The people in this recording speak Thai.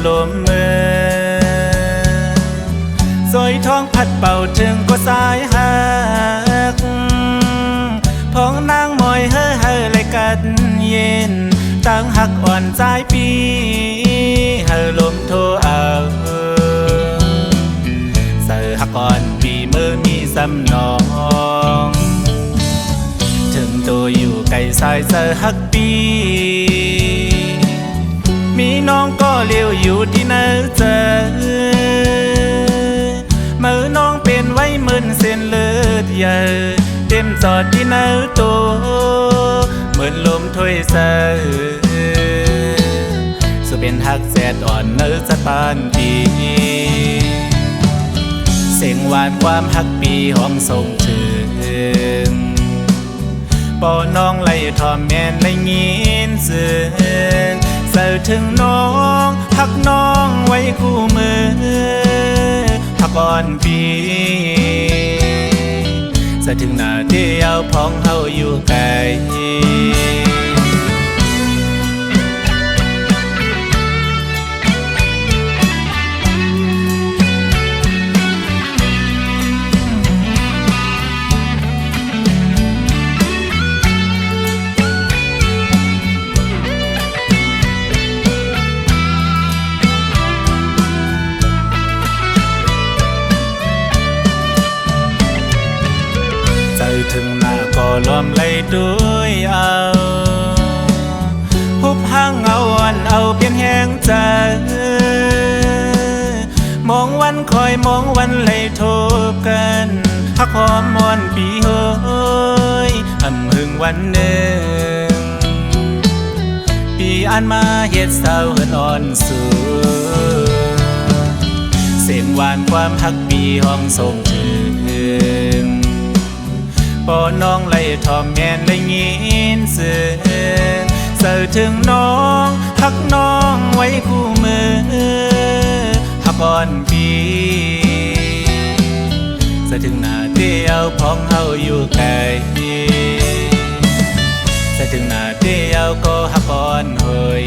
ลมมือสอยท้องพัดเป่าถึงก็สายหักพ้องนางมอยเฮ้อเฮ้อเลยกันเย็นตั้งหักอ่อนใจปีเฮ้อลมโทเอาเสือหักอ่อนปีมือมีสำนองถึงตัวอยู่ไกลสายเสือหักปีมีน้องก็เลี้ยวอยู่ที่เนื้อเจอมือน้องเป็นไว้มึนเส้นเลือดใหญ่เต็มจอดที่เนื้อตัวเหมือนลมถ้วยเสือสุเป็นหักแสดอ่อนเนื้อสะตานปีเสียงหวานความหักปีห้องส่งถึงปอน้องไล่ทอมแม่นไล่ยินเสียงเสิร์ถึงน้องหักน้องไว้คู่มือหักอ่อนปีเสิร์ถึงหน้าเดียวพ้องเฮาอยู่ไกลถึงหน้าก็ล้อมไล่ด้วยเอาหุบห้างเอาอ่อนเอาเปลี่ยนแห้งใจมองวันคอยมองวันไล่ทบกันหักหอมมอนปีเฮ้ยอำหึงวันหนึ่งปีอันมาเฮ็ดเศร้าเหินอ่อนสูเสียงหวานความหักปีห้องส่งถึงปอน้องไล่ทอมแม่นได้ยินเสียงเสิร์ถึงน้องหักน้องไว้คู่มือหักอ่อนปีเสิร์ถึงหน้าเดียวพ้องเฮาอยู่ไกลเสิร์ถึงหน้าเดียวก็หักอ่อนเฮย